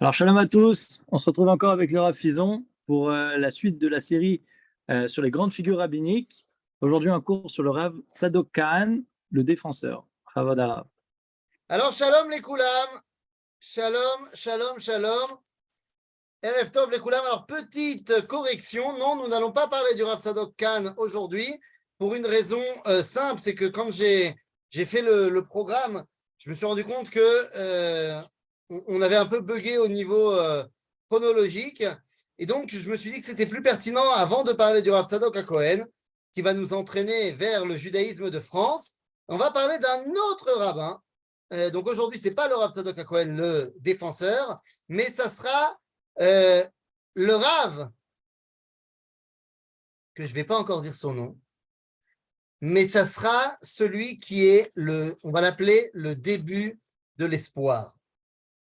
Alors, shalom à tous, on se retrouve encore avec le Rav Fison pour la suite de la série sur les grandes figures rabbiniques. Aujourd'hui, un cours sur le Rav Tzadok Kahan, le défenseur. Chavod Harav. Alors, shalom les koulam, shalom. Erev Tov les koulam. Alors, petite correction, non, nous n'allons pas parler du Rav Tzadok Kahan aujourd'hui pour une raison simple, c'est que quand j'ai fait le programme, je me suis rendu compte que on avait un peu bugué au niveau chronologique, et donc je me suis dit que c'était plus pertinent, avant de parler du Rav Tzadok Cohen, qui va nous entraîner vers le judaïsme de France, on va parler d'un autre rabbin. Donc aujourd'hui, ce n'est pas le Rav Tzadok Cohen, le défenseur, mais ça sera le Rav, que je ne vais pas encore dire son nom, mais ça sera celui qui est on va l'appeler le début de l'espoir.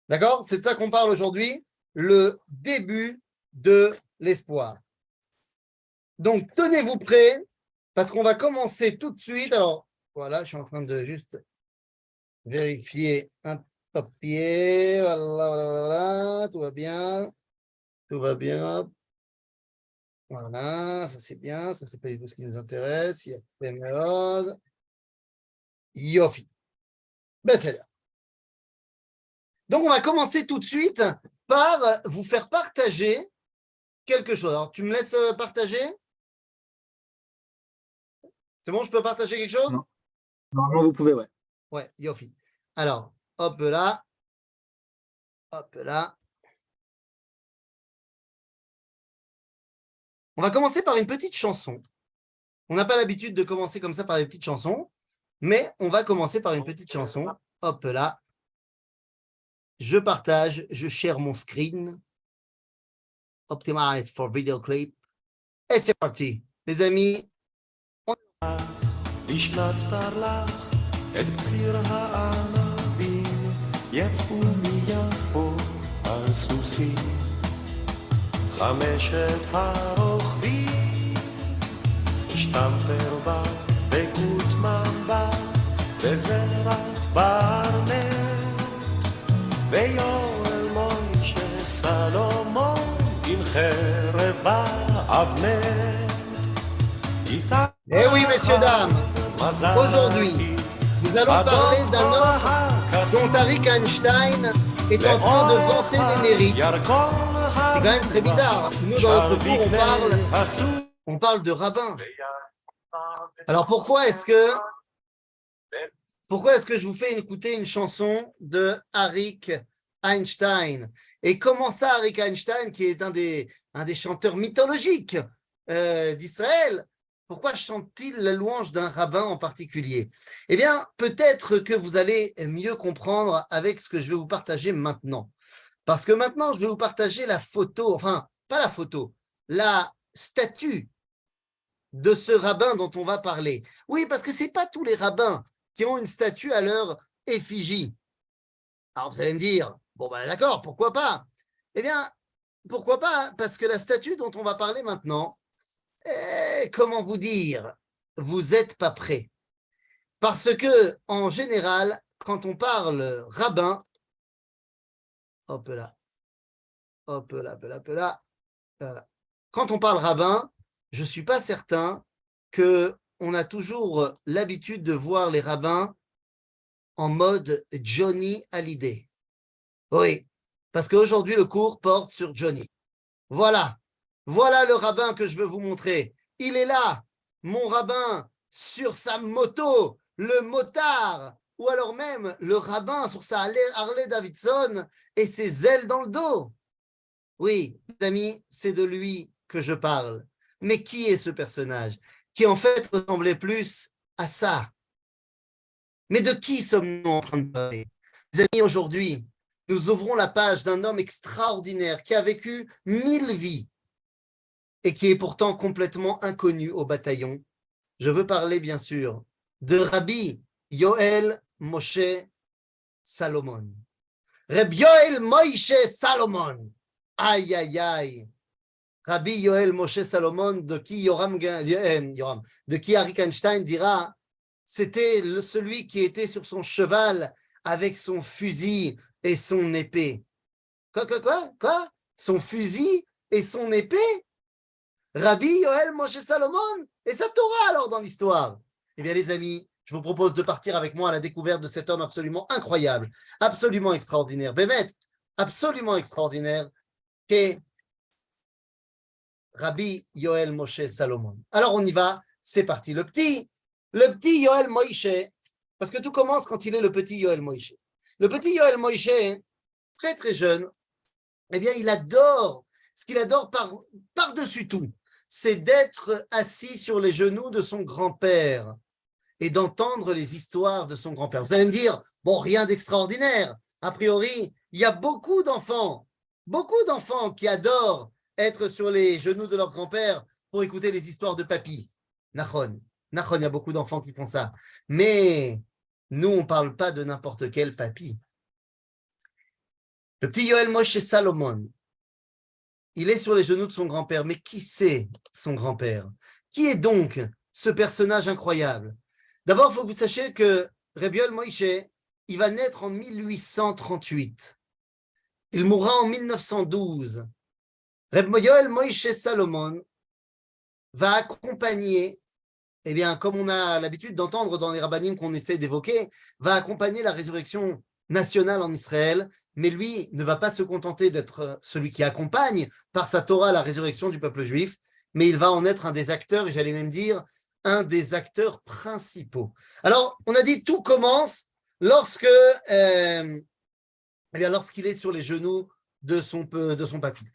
D'accord? C'est de ça qu'on parle aujourd'hui, le début de l'espoir. Donc, tenez-vous prêts, parce qu'on va commencer tout de suite. Alors, voilà, je suis en train de juste vérifier un papier. Voilà, tout va bien. Voilà, ça c'est bien, ça c'est pas du tout ce qui nous intéresse. Il y a Péméode. Yofi. Ben, c'est là. Donc, on va commencer tout de suite par vous faire partager quelque chose. Alors, tu me laisses partager? C'est bon, je peux partager quelque chose? Non. Normalement, vous pouvez, ouais. Ouais, Yofi. Alors, hop là. On va commencer par une petite chanson. On n'a pas l'habitude de commencer comme ça par des petites chansons, mais on va commencer par une petite chanson. Hop là. Je partage, je share mon screen. Optimize for video clip. Et c'est parti. Les amis, בשנת תרל"ח את בציר הענבים יצאו מיפו על סוסים חמשת הרוכבים שטמפר בא וגוטמן בא וזרח ברנט ויואל מוישה סלומון עם חרב באבנט Eh oui, messieurs, dames, aujourd'hui, nous allons parler d'un homme dont Arik Einstein est en train de vanter les mérites. C'est quand même très bizarre. Nous, dans notre cours, on parle de rabbin. Alors, pourquoi est-ce que je vous fais écouter une chanson de Arik Einstein? Et comment ça, Arik Einstein, qui est un des chanteurs mythologiques d'Israël, pourquoi chante-t-il la louange d'un rabbin en particulier? Eh bien, peut-être que vous allez mieux comprendre avec ce que je vais vous partager maintenant. Parce que maintenant, je vais vous partager la photo, enfin, pas la photo, la statue de ce rabbin dont on va parler. Oui, parce que ce n'est pas tous les rabbins qui ont une statue à leur effigie. Alors, vous allez me dire, bon, ben d'accord, pourquoi pas? Eh bien, pourquoi pas? Parce que la statue dont on va parler maintenant, comment vous dire, vous n'êtes pas prêts. Parce que, en général, quand on parle rabbin, hop là, voilà. Quand on parle rabbin, je ne suis pas certain qu'on a toujours l'habitude de voir les rabbins en mode Johnny Hallyday. Oui, parce qu'aujourd'hui, le cours porte sur Johnny. Voilà le rabbin que je veux vous montrer. Il est là, mon rabbin, sur sa moto, le motard, ou alors même le rabbin sur sa Harley Davidson et ses ailes dans le dos. Oui, les amis, c'est de lui que je parle. Mais qui est ce personnage qui en fait ressemblait plus à ça? Mais de qui sommes-nous en train de parler? Les amis, aujourd'hui, nous ouvrons la page d'un homme extraordinaire qui a vécu 1000 vies et qui est pourtant complètement inconnu au bataillon. Je veux parler, bien sûr, de Rabbi Yoel Moshe Salomon. Rabbi Yoel Moshe Salomon. Aïe, aïe, aïe. Rabbi Yoel Moshe Salomon, de qui Arik Einstein dira, c'était celui qui était sur son cheval avec son fusil et son épée. Quoi? Son fusil et son épée? Rabbi Yoel Moshe Salomon et sa Torah alors dans l'histoire. Eh bien les amis, je vous propose de partir avec moi à la découverte de cet homme absolument incroyable, absolument extraordinaire, Bémet, absolument extraordinaire, qu'est Rabbi Yoel Moshe Salomon. Alors on y va, c'est parti. Le petit Yoel Moïse, parce que tout commence quand il est le petit Yoel Moïse. Le petit Yoel Moïse, très très jeune, eh bien il adore, ce qu'il adore par-dessus tout, c'est d'être assis sur les genoux de son grand-père et d'entendre les histoires de son grand-père. Vous allez me dire, bon, rien d'extraordinaire. A priori, il y a beaucoup d'enfants qui adorent être sur les genoux de leur grand-père pour écouter les histoires de papy. Nachon, il y a beaucoup d'enfants qui font ça. Mais nous, on ne parle pas de n'importe quel papy. Le petit Yoel Moshe Salomon, il est sur les genoux de son grand-père. Mais qui c'est son grand-père? Qui est donc ce personnage incroyable? D'abord, il faut que vous sachiez que Rabbi Yoel Moïse, il va naître en 1838. Il mourra en 1912. Rabbi Yoel Moïse Salomon va accompagner, eh bien, comme on a l'habitude d'entendre dans les rabbanim qu'on essaie d'évoquer, va accompagner la résurrection nationale en Israël, mais lui ne va pas se contenter d'être celui qui accompagne par sa Torah la résurrection du peuple juif, mais il va en être un des acteurs, et j'allais même dire un des acteurs principaux. Alors, on a dit tout commence lorsqu'il est sur les genoux de son papy.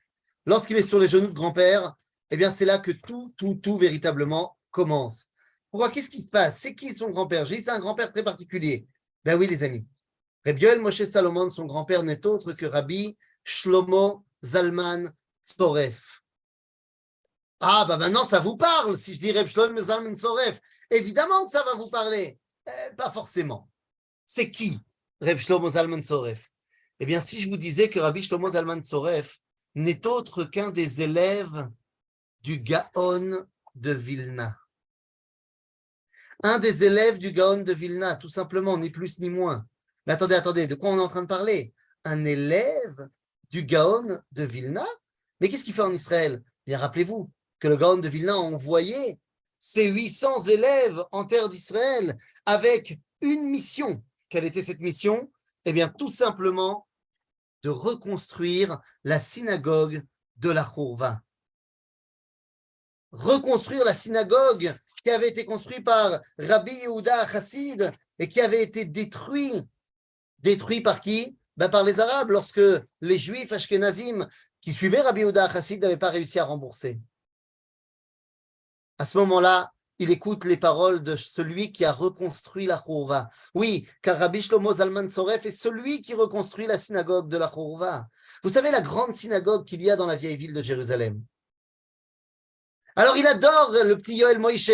Lorsqu'il est sur les genoux de grand-père, eh bien, c'est là que tout véritablement commence. Pourquoi? Qu'est-ce qui se passe? C'est qui son grand-père? J'ai dit, c'est un grand-père très particulier. Ben oui, les amis. Rabbi Yoel Moshe Salomon, son grand-père n'est autre que Rabbi Shlomo Zalman Tzoref. Ah, bah maintenant, ça vous parle, si je dis Rabbi Shlomo Zalman Tzoref. Évidemment que ça va vous parler. Pas forcément. C'est qui, Rabbi Shlomo Zalman Tzoref? Eh bien, si je vous disais que Rabbi Shlomo Zalman Tzoref n'est autre qu'un des élèves du Gaon de Vilna. Un des élèves du Gaon de Vilna, tout simplement, ni plus ni moins. Mais attendez, de quoi on est en train de parler? Un élève du Gaon de Vilna? Mais qu'est-ce qu'il fait en Israël? Bien, rappelez-vous que le Gaon de Vilna a envoyé ses 800 élèves en terre d'Israël avec une mission. Quelle était cette mission? Eh bien, tout simplement de reconstruire la synagogue de la Chourva. Reconstruire la synagogue qui avait été construite par Rabbi Yehuda Chassid et qui avait été détruite. Détruit par qui? Par les Arabes, lorsque les Juifs ashkénazim qui suivaient Rabbi Yehuda Chassid n'avaient pas réussi à rembourser. À ce moment-là, il écoute les paroles de celui qui a reconstruit la Chourva. Oui, car Rabbi Shlomo Zalman Tzoref est celui qui reconstruit la synagogue de la Chourva. Vous savez la grande synagogue qu'il y a dans la vieille ville de Jérusalem. Alors il adore, le petit Yoel Moïse,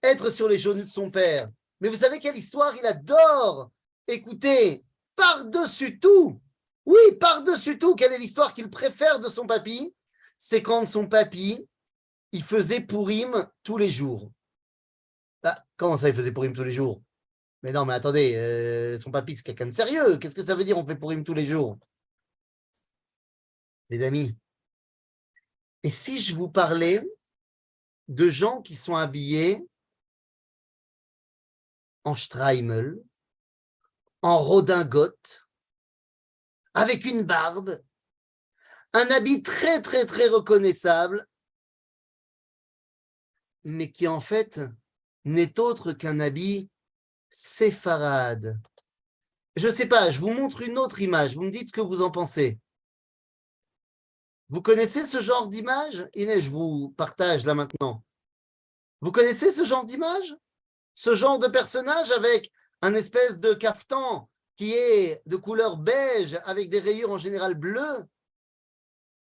être sur les genoux de son père. Mais vous savez quelle histoire? Il adore écouter par-dessus tout. Oui, par-dessus tout, quelle est l'histoire qu'il préfère de son papy? C'est quand son papy, il faisait Pourim tous les jours. Ah, comment ça, il faisait Pourim tous les jours? Mais non, mais attendez, son papy, c'est quelqu'un de sérieux. Qu'est-ce que ça veut dire, on fait Pourim tous les jours? Les amis, et si je vous parlais de gens qui sont habillés en Streimel, en redingote, avec une barbe, un habit très, très, très reconnaissable, mais qui en fait n'est autre qu'un habit séfarade. Je ne sais pas, je vous montre une autre image, vous me dites ce que vous en pensez. Vous connaissez ce genre d'image? Inès, je vous partage là maintenant. Vous connaissez ce genre d'image? Ce genre de personnage avec un espèce de caftan qui est de couleur beige avec des rayures en général bleues?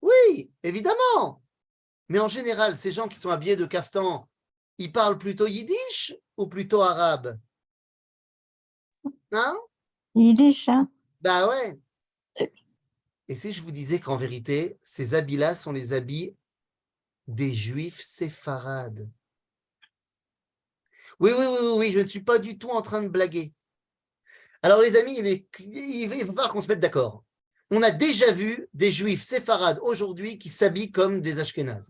Oui, évidemment. Mais en général, ces gens qui sont habillés de caftan, ils parlent plutôt yiddish ou plutôt arabe? Hein? Yiddish, hein? Bah ouais. Et si je vous disais qu'en vérité, ces habits-là sont les habits des juifs séfarades? Oui, je ne suis pas du tout en train de blaguer. Alors les amis, il va falloir qu'on se mette d'accord. on a déjà vu des juifs séfarades aujourd'hui qui s'habillent comme des ashkénazes.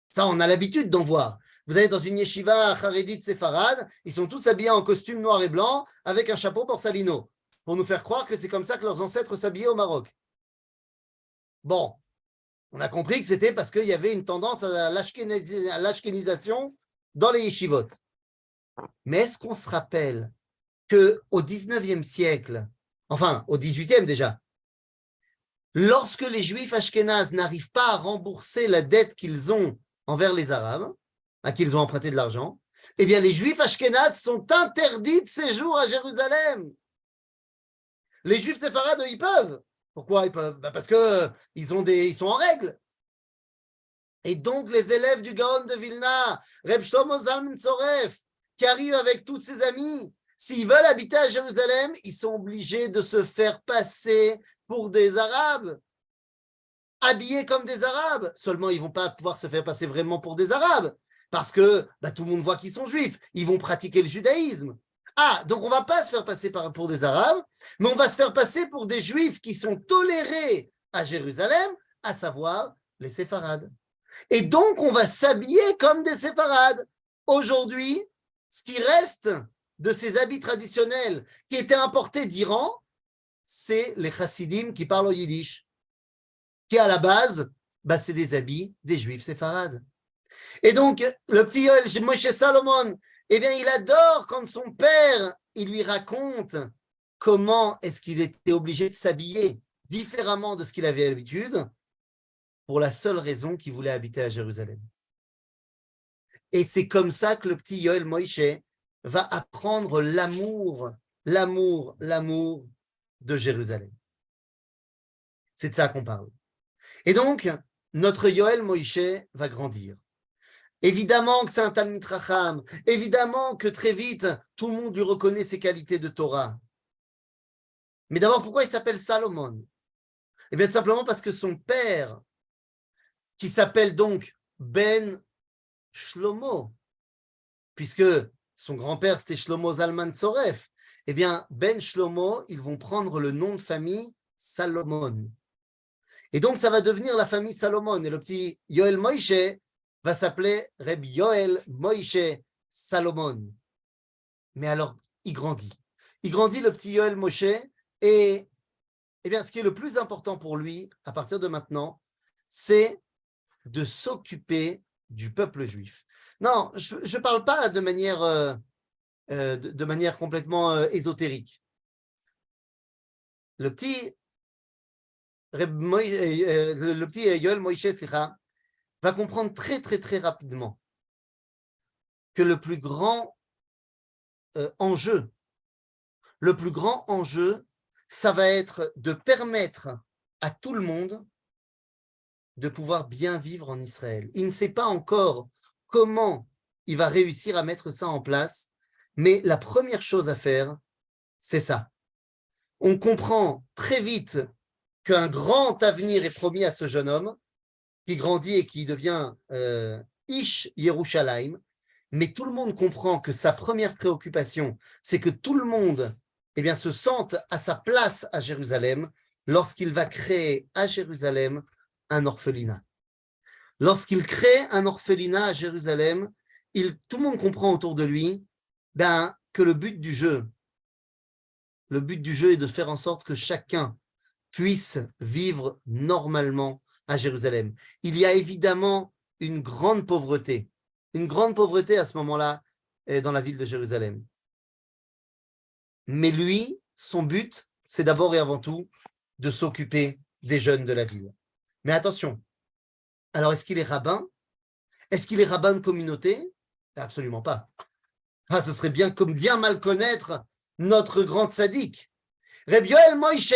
Ça, on a l'habitude d'en voir. Vous allez dans une yeshiva charédite séfarade, ils sont tous habillés en costume noir et blanc avec un chapeau borsalino pour nous faire croire que c'est comme ça que leurs ancêtres s'habillaient au Maroc. Bon, on a compris que c'était parce qu'il y avait une tendance à l'ashkénisation dans les yeshivot. Mais est-ce qu'on se rappelle qu'au 19e siècle, enfin au 18e déjà, lorsque les juifs ashkénazes n'arrivent pas à rembourser la dette qu'ils ont envers les Arabes, à qui ils ont emprunté de l'argent, eh bien les juifs ashkénazes sont interdits de séjour à Jérusalem. Les juifs séfarades, ils peuvent. Pourquoi ils peuvent? Parce qu'ils sont en règle. Et donc les élèves du Gaon de Vilna, Reb Shlomo Zalman Tzoref, qui arrivent avec tous ses amis, s'ils veulent habiter à Jérusalem, ils sont obligés de se faire passer pour des Arabes, habillés comme des Arabes. Seulement, ils ne vont pas pouvoir se faire passer vraiment pour des Arabes, parce que tout le monde voit qu'ils sont juifs. Ils vont pratiquer le judaïsme. Ah, donc on ne va pas se faire passer pour des Arabes, mais on va se faire passer pour des Juifs qui sont tolérés à Jérusalem, à savoir les séfarades. Et donc, on va s'habiller comme des séfarades. Aujourd'hui, ce qui reste de ces habits traditionnels qui étaient importés d'Iran, c'est les chassidim qui parlent au yiddish, qui à la base, c'est des habits des Juifs séfarades. Et donc, le petit Yoel Moshe Salomon, eh bien, il adore quand son père, il lui raconte comment est-ce qu'il était obligé de s'habiller différemment de ce qu'il avait l'habitude, pour la seule raison qu'il voulait habiter à Jérusalem. Et c'est comme ça que le petit Yoel Moshe va apprendre l'amour de Jérusalem. C'est de ça qu'on parle. Et donc, notre Yoel Moshe va grandir. Évidemment que c'est un Talmid Chacham, évidemment que très vite, tout le monde lui reconnaît ses qualités de Torah. Mais d'abord, pourquoi il s'appelle Salomon? Eh bien, tout simplement parce que son père, qui s'appelle donc Ben Shlomo, puisque son grand-père c'était Shlomo Zalman Tzoref, eh bien, Ben Shlomo, ils vont prendre le nom de famille Salomon. Et donc, ça va devenir la famille Salomon. Et le petit Yoel Moshe va s'appeler Reb Yoel Moshe Salomon. Mais alors, il grandit. Il grandit, le petit Yoel Moshe, et eh bien, ce qui est le plus important pour lui, à partir de maintenant, c'est de s'occuper du peuple juif. Non, je ne parle pas de manière complètement ésotérique. Le petit Yoel Moshe va comprendre très, très, très rapidement que le plus grand enjeu, ça va être de permettre à tout le monde de pouvoir bien vivre en Israël. Il ne sait pas encore comment il va réussir à mettre ça en place, mais la première chose à faire, c'est ça. On comprend très vite qu'un grand avenir est promis à ce jeune homme qui grandit et qui devient Ish Yerushalayim, mais tout le monde comprend que sa première préoccupation, c'est que tout le monde se sente à sa place à Jérusalem lorsqu'il va créer à Jérusalem un orphelinat. Lorsqu'il crée un orphelinat à Jérusalem, tout le monde comprend autour de lui que le but du jeu est de faire en sorte que chacun puisse vivre normalement à Jérusalem. Il y a évidemment une grande pauvreté à ce moment-là dans la ville de Jérusalem. Mais lui, son but, c'est d'abord et avant tout de s'occuper des jeunes de la ville. Mais attention, alors est-ce qu'il est rabbin? Est-ce qu'il est rabbin de communauté? Absolument pas. Ce serait bien mal connaître notre grand tzaddik. Reb Yoel Moshe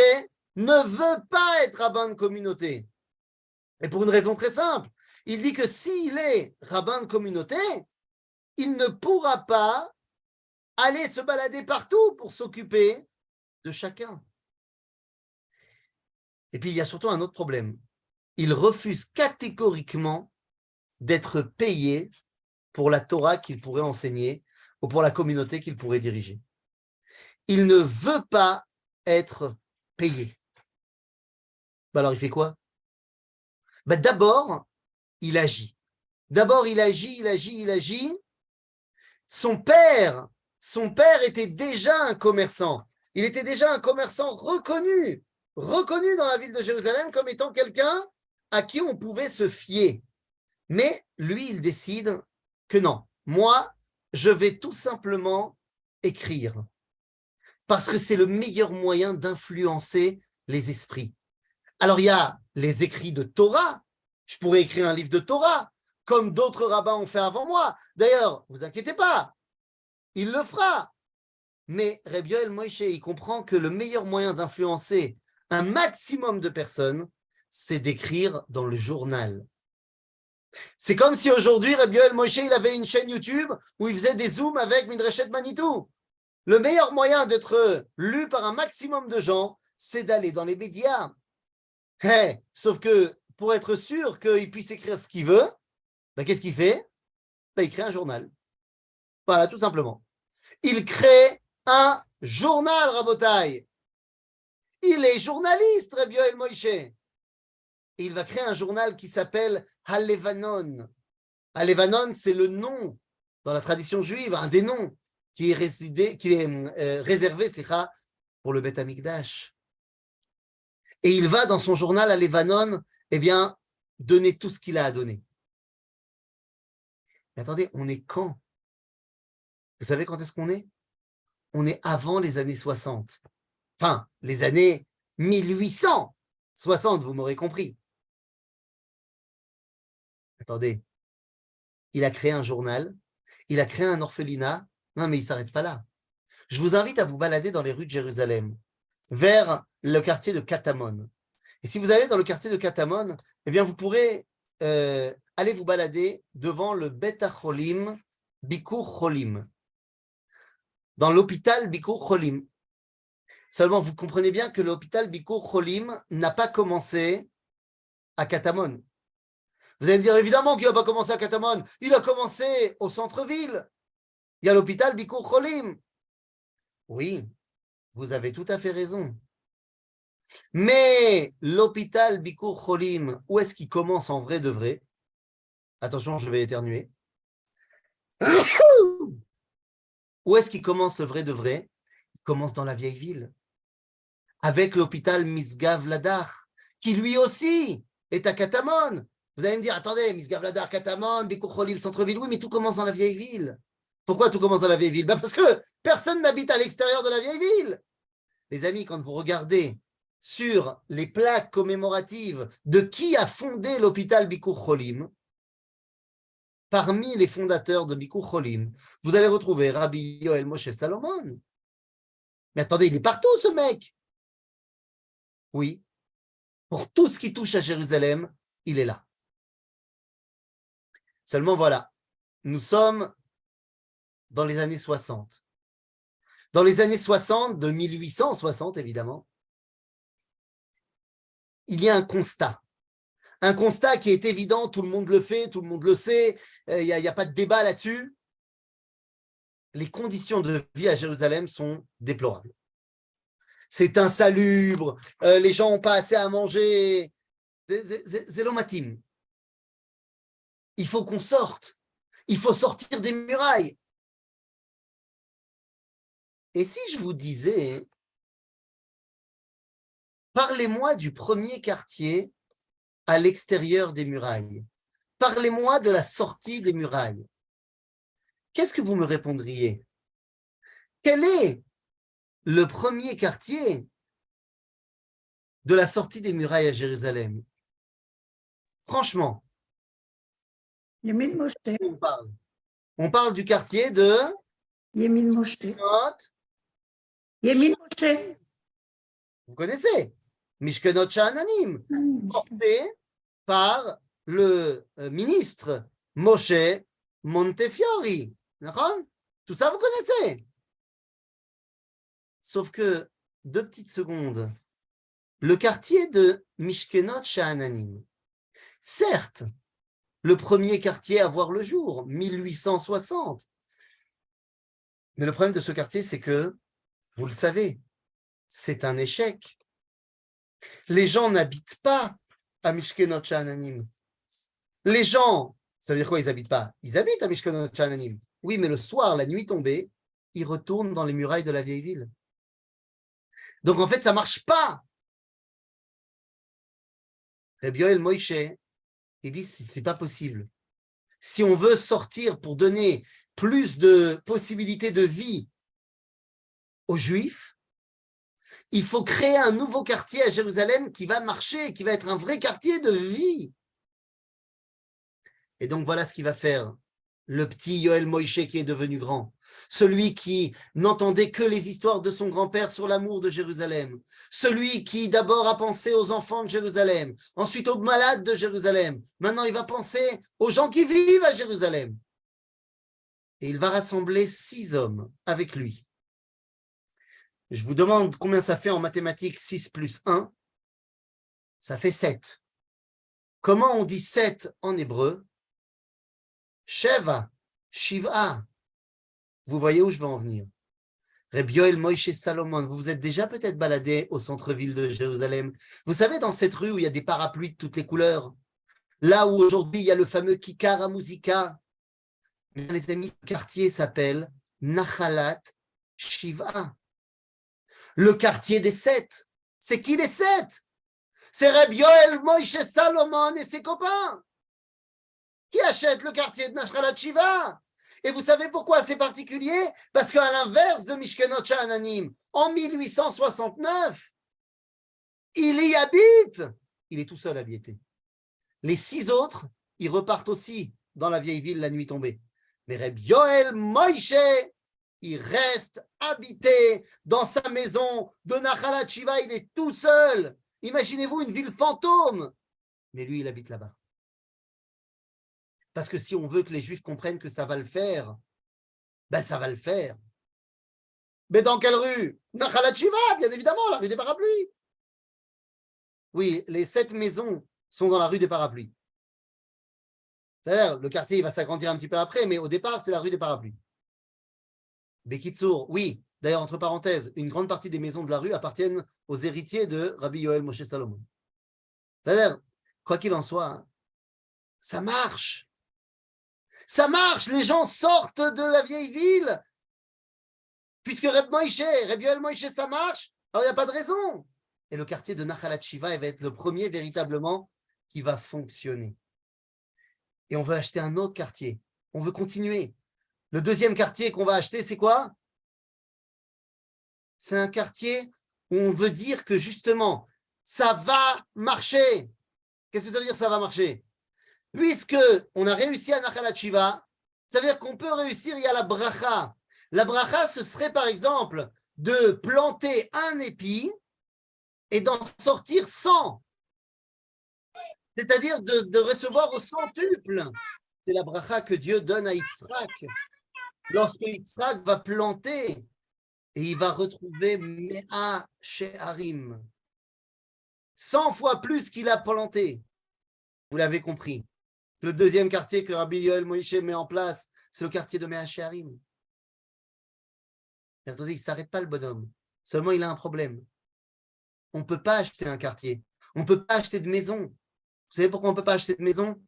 ne veut pas être rabbin de communauté. Et pour une raison très simple, il dit que s'il est rabbin de communauté, il ne pourra pas aller se balader partout pour s'occuper de chacun. Et puis, il y a surtout un autre problème. Il refuse catégoriquement d'être payé pour la Torah qu'il pourrait enseigner ou pour la communauté qu'il pourrait diriger. Il ne veut pas être payé. Bah alors il fait quoi? Bah d'abord, il agit. D'abord, il agit. Son père était déjà un commerçant. Il était déjà un commerçant reconnu dans la ville de Jérusalem comme étant quelqu'un à qui on pouvait se fier. Mais lui, il décide que non, moi, je vais tout simplement écrire. Parce que c'est le meilleur moyen d'influencer les esprits. Alors, il y a les écrits de Torah. Je pourrais écrire un livre de Torah, comme d'autres rabbins ont fait avant moi. D'ailleurs, ne vous inquiétez pas, il le fera. Mais Rabbi Yoel Moshe, il comprend que le meilleur moyen d'influencer un maximum de personnes, c'est d'écrire dans le journal. C'est comme si aujourd'hui, Rabbi Yoel Moshe, il avait une chaîne YouTube où il faisait des zooms avec Midreshet Manitou. Le meilleur moyen d'être lu par un maximum de gens, c'est d'aller dans les médias. Sauf que pour être sûr qu'il puisse écrire ce qu'il veut, ben, qu'est-ce qu'il fait? Ben, il crée un journal. Voilà, tout simplement. Il crée un journal, Rabotai. Il est journaliste, Rabbi Yoel Moshe. Et il va créer un journal qui s'appelle Halevanon. Halevanon, c'est le nom, dans la tradition juive, un des noms qui est réservé pour le Beth Amikdash. Et il va dans son journal Halevanon, donner tout ce qu'il a à donner. Mais attendez, on est quand? Vous savez quand est-ce qu'on est? On est avant les années 60. Enfin, les années 1860, vous m'aurez compris. Attendez, il a créé un journal, il a créé un orphelinat. Non, mais il ne s'arrête pas là. Je vous invite à vous balader dans les rues de Jérusalem, vers le quartier de Katamon. Et si vous allez dans le quartier de Katamon, vous pourrez aller vous balader devant le Bet HaCholim Bikur Cholim, dans l'hôpital Bikur Cholim. Seulement, vous comprenez bien que l'hôpital Bikur Cholim n'a pas commencé à Katamon. Vous allez me dire, évidemment qu'il n'a pas commencé à Katamon. Il a commencé au centre-ville. Il y a l'hôpital Bikur Cholim. Oui, vous avez tout à fait raison. Mais l'hôpital Bikur Cholim, où est-ce qu'il commence en vrai de vrai? Attention, je vais éternuer. Où est-ce qu'il commence le vrai de vrai? Il commence dans la vieille ville, avec l'hôpital Misgav Ladar, qui lui aussi est à Katamon. Vous allez me dire, attendez, Misgav Ladar, Katamon, Bikur Cholim, centre-ville, oui, mais tout commence dans la vieille ville. Pourquoi tout commence dans la vieille ville? Parce que personne n'habite à l'extérieur de la vieille ville. Les amis, quand vous regardez sur les plaques commémoratives de qui a fondé l'hôpital Bikur Cholim, parmi les fondateurs de Bikur Cholim, vous allez retrouver Rabbi Yoel Moshe Salomon. Mais attendez, il est partout ce mec. Oui, pour tout ce qui touche à Jérusalem, il est là. Seulement voilà, nous sommes dans les années 60. Dans les années 60, de 1860 évidemment, il y a un constat. Un constat qui est évident, tout le monde le fait, tout le monde le sait, il n'y a pas de débat là-dessus. Les conditions de vie à Jérusalem sont déplorables. C'est insalubre, les gens n'ont pas assez à manger. C'est l'omatim. Il faut qu'on sorte. Il faut sortir des murailles. Et si je vous disais, parlez-moi du premier quartier à l'extérieur des murailles. Parlez-moi de la sortie des murailles. Qu'est-ce que vous me répondriez? Quel est le premier quartier de la sortie des murailles à Jérusalem? Franchement, Yemin Moshe. On parle du quartier de Yemin Moshe. Yemin Moshe. Vous connaissez Mishkenot Sha'ananim, porté par le ministre Moshe Montefiore. Tout ça, vous connaissez. Sauf que, 2 petites secondes, le quartier de Mishkenot Sha'ananim, certes, le premier quartier à voir le jour, 1860. Mais le problème de ce quartier, c'est que, vous le savez, c'est un échec. Les gens n'habitent pas à Mishkenot Sha'ananim. Les gens, ça veut dire quoi, ils n'habitent pas? Ils habitent à Mishkenot Sha'ananim. Oui, mais le soir, la nuit tombée, ils retournent dans les murailles de la vieille ville. Donc en fait, ça ne marche pas. Rabbi Yoel Moïse, il dit, c'est pas possible. Si on veut sortir pour donner plus de possibilités de vie aux Juifs, il faut créer un nouveau quartier à Jérusalem qui va marcher, qui va être un vrai quartier de vie. Et donc voilà ce qu'il va faire le petit Yoel Moïse qui est devenu grand. Celui qui n'entendait que les histoires de son grand-père sur l'amour de Jérusalem. Celui qui d'abord a pensé aux enfants de Jérusalem, ensuite aux malades de Jérusalem. Maintenant, il va penser aux gens qui vivent à Jérusalem. Et il va rassembler 6 hommes avec lui. Je vous demande combien ça fait en mathématiques 6 plus 1. Ça fait 7. Comment on dit 7 en hébreu? Sheva, Shiva. Vous voyez où je veux en venir. Rabbi Yoel Moïse Salomon, vous vous êtes déjà peut-être baladé au centre-ville de Jérusalem. Vous savez, dans cette rue où il y a des parapluies de toutes les couleurs, là où aujourd'hui il y a le fameux Kikar HaMuzika, les amis, le quartier s'appelle Nachalat Shiva. Le quartier des 7. C'est qui les 7? C'est Rabbi Yoel Moïse Salomon et ses copains qui achètent le quartier de Nachalat Shiva. Et vous savez pourquoi c'est particulier? Parce qu'à l'inverse de Mishkenot Sha'ananim, en 1869, il y habite. Il est tout seul à y être. Les 6 autres, ils repartent aussi dans la vieille ville la nuit tombée. Mais Rabbi Yoel Moïse, il reste habité dans sa maison de Nachalat Shiva, il est tout seul. Imaginez-vous une ville fantôme. Mais lui, il habite là-bas. Parce que si on veut que les Juifs comprennent que ça va le faire, ben ça va le faire. Mais dans quelle rue? Nachalat Shiva, bien évidemment, la rue des Parapluies. Oui, les 7 maisons sont dans la rue des Parapluies. C'est-à-dire, le quartier il va s'agrandir un petit peu après, mais au départ, c'est la rue des Parapluies. Bekitsour, oui. D'ailleurs, entre parenthèses, une grande partie des maisons de la rue appartiennent aux héritiers de Rabbi Yoel Moshe Salomon. C'est-à-dire, quoi qu'il en soit, ça marche. Ça marche, les gens sortent de la vieille ville. Puisque Rabbi Yoel Moïse, ça marche, alors il n'y a pas de raison. Et le quartier de Nachalat Shiva va être le premier véritablement qui va fonctionner. Et on veut acheter un autre quartier. On veut continuer. Le deuxième quartier qu'on va acheter, c'est quoi? C'est un quartier où on veut dire que justement, ça va marcher. Qu'est-ce que ça veut dire ça va marcher? Puisque on a réussi à Nachalat Shiva, ça veut dire qu'on peut réussir, il y a la bracha. La bracha, ce serait par exemple de planter un épi et d'en sortir 100. C'est-à-dire de recevoir au centuple. C'est la bracha que Dieu donne à Yitzhak. Lorsque Yitzhak va planter et il va retrouver Mea She'arim. 100 fois plus qu'il a planté. Vous l'avez compris. Le deuxième quartier que Rabbi Yoel Moïse met en place, c'est le quartier de Mea She'arim. Attendez, il ne s'arrête pas le bonhomme. Seulement, il a un problème. On ne peut pas acheter un quartier. On ne peut pas acheter de maison. Vous savez pourquoi on ne peut pas acheter de maison?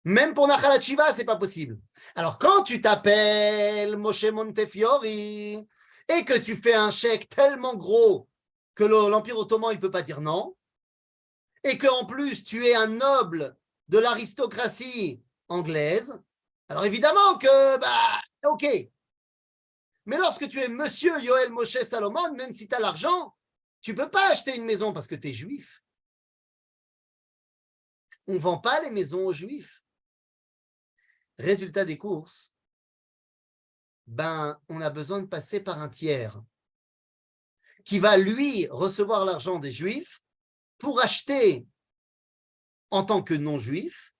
Même pour Nachalat Shiva, ce n'est pas possible. Alors, quand tu t'appelles Moshe Montefiori et que tu fais un chèque tellement gros que l'Empire ottoman ne peut pas dire non, et qu'en plus, tu es un noble de l'aristocratie anglaise, alors évidemment que, ok. Mais lorsque tu es Monsieur Yoel Moshe Salomon, même si tu as l'argent, tu ne peux pas acheter une maison parce que tu es juif. On ne vend pas les maisons aux juifs. Résultat des courses, on a besoin de passer par un tiers qui va, lui, recevoir l'argent des juifs pour acheter en tant que non-juif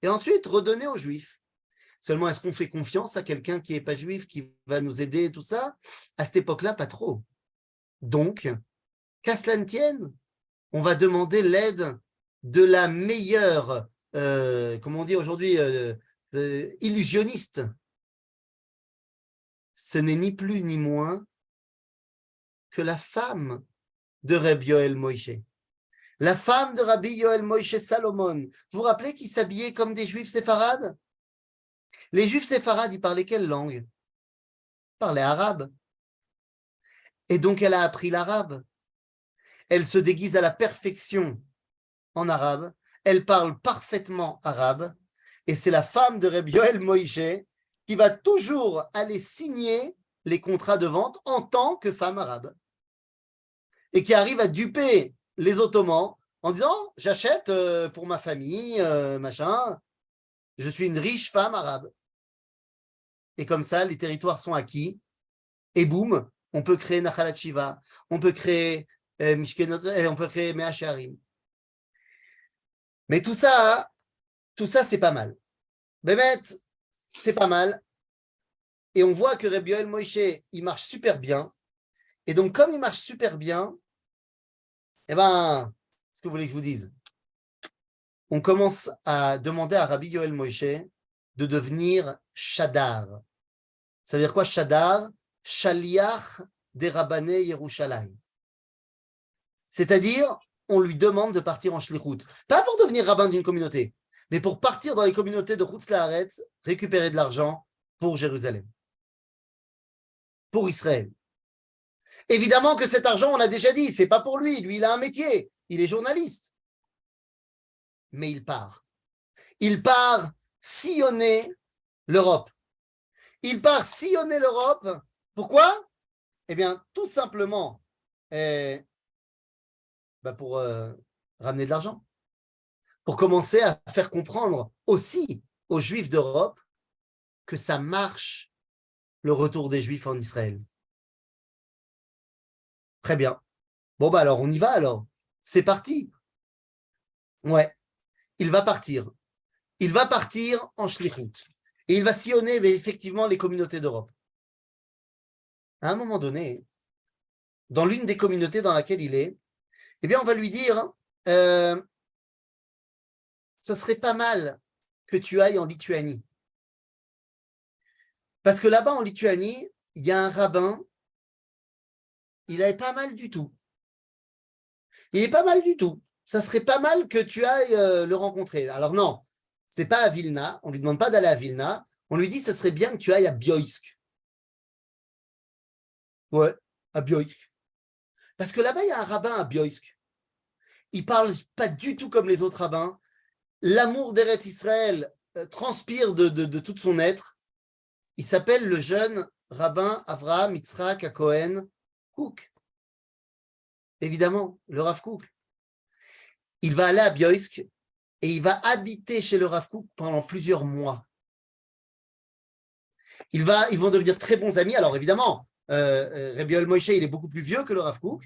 et ensuite redonner aux juifs. Seulement, est-ce qu'on fait confiance à quelqu'un qui n'est pas juif, qui va nous aider et tout ça? À cette époque-là, pas trop. Donc, qu'à cela ne tienne, on va demander l'aide de la meilleure, comment on dit aujourd'hui, illusionniste. Ce n'est ni plus ni moins que la femme de Rabbi Yoel Moïse. la femme de Rabbi Yoel Moïse Salomon, vous vous rappelez qu'ils s'habillaient comme des juifs séfarades? Les juifs séfarades, ils parlaient quelle langue? Ils parlaient arabe. Et donc, elle a appris l'arabe. Elle se déguise à la perfection en arabe. Elle parle parfaitement arabe. Et c'est la femme de Rabbi Yoel Moïse qui va toujours aller signer les contrats de vente en tant que femme arabe. Et qui arrive à duper les Ottomans en disant « J'achète pour ma famille, machin, je suis une riche femme arabe. » Et comme ça, les territoires sont acquis. Et boum, on peut créer Nachalat Shiva, on peut créer Mishkenot, on peut créer Mea Shearim. Mais tout ça, c'est pas mal. Bémet, c'est pas mal. Et on voit que Rabbi Yoel Moïse, il marche super bien. Et donc, comme il marche super bien, eh ben, ce que vous voulez que je vous dise? On commence à demander à Rabbi Yoel Moïse de devenir Shadar. Ça veut dire quoi, Shadar? Shaliach des Rabbanei Yerushalayim. C'est-à-dire, on lui demande de partir en shlichut. Pas pour devenir rabbin d'une communauté, mais pour partir dans les communautés de Chutz La'aretz, récupérer de l'argent pour Jérusalem, pour Israël. Évidemment que cet argent, on l'a déjà dit, c'est pas pour lui. Lui, il a un métier, il est journaliste. Mais il part. Il part sillonner l'Europe. Il part sillonner l'Europe. Pourquoi? Eh bien, tout simplement pour ramener de l'argent. Pour commencer à faire comprendre aussi aux Juifs d'Europe que ça marche le retour des Juifs en Israël. Très bien. Bon, alors, on y va alors. C'est parti. Ouais. Il va partir. Il va partir en shlichut. Et il va sillonner effectivement les communautés d'Europe. À un moment donné, dans l'une des communautés dans laquelle il est, eh bien, on va lui dire, ça serait pas mal que tu ailles en Lituanie. Parce que là-bas, en Lituanie, il y a un rabbin, il est pas mal du tout. Il est pas mal du tout. Ça serait pas mal que tu ailles le rencontrer. Alors non, c'est pas à Vilna, on lui demande pas d'aller à Vilna, on lui dit, ce serait bien que tu ailles à Bioïsk. Ouais, à Bioïsk. Parce que là-bas, il y a un rabbin à Bioïsk. Il parle pas du tout comme les autres rabbins. L'amour d'Eretz Israël transpire de tout son être. Il s'appelle le jeune rabbin Avraham Yitzhak HaKohen Kook. Évidemment, le Rav Kook. Il va aller à Bioïsk et il va habiter chez le Rav Kook pendant plusieurs mois. Ils vont devenir très bons amis. Alors évidemment, Rabbi Yoel Moïse, il est beaucoup plus vieux que le Rav Kook,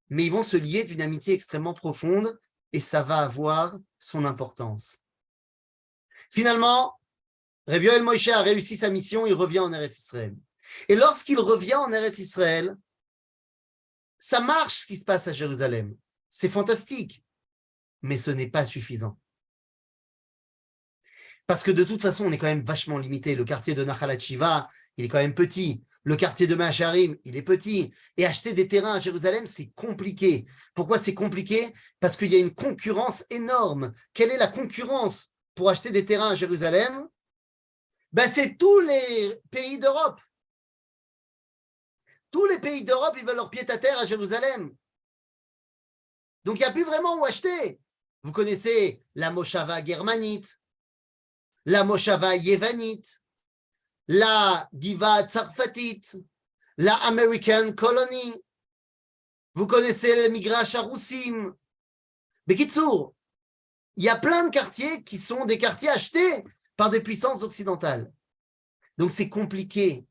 mais ils vont se lier d'une amitié extrêmement profonde et ça va avoir son importance. Finalement, Rabbi Yoel Moïse a réussi sa mission, il revient en Eretz Israël. Et lorsqu'il revient en Eretz Israël, ça marche ce qui se passe à Jérusalem. C'est fantastique, mais ce n'est pas suffisant. Parce que de toute façon, on est quand même vachement limité. Le quartier de Nachalat Shiva, il est quand même petit. Le quartier de Mea Shearim, il est petit. Et acheter des terrains à Jérusalem, c'est compliqué. Pourquoi c'est compliqué? Parce qu'il y a une concurrence énorme. Quelle est la concurrence pour acheter des terrains à Jérusalem? C'est tous les pays d'Europe. Tous les pays d'Europe, ils veulent leur pied-à-terre à Jérusalem. Donc, il n'y a plus vraiment où acheter. Vous connaissez la Moshava germanite, la Moshava yevanite, la Giva tsarfatite, la American Colony. Vous connaissez le Migrash Aroussim. Bekitsour, il y a plein de quartiers qui sont des quartiers achetés par des puissances occidentales. Donc, c'est compliqué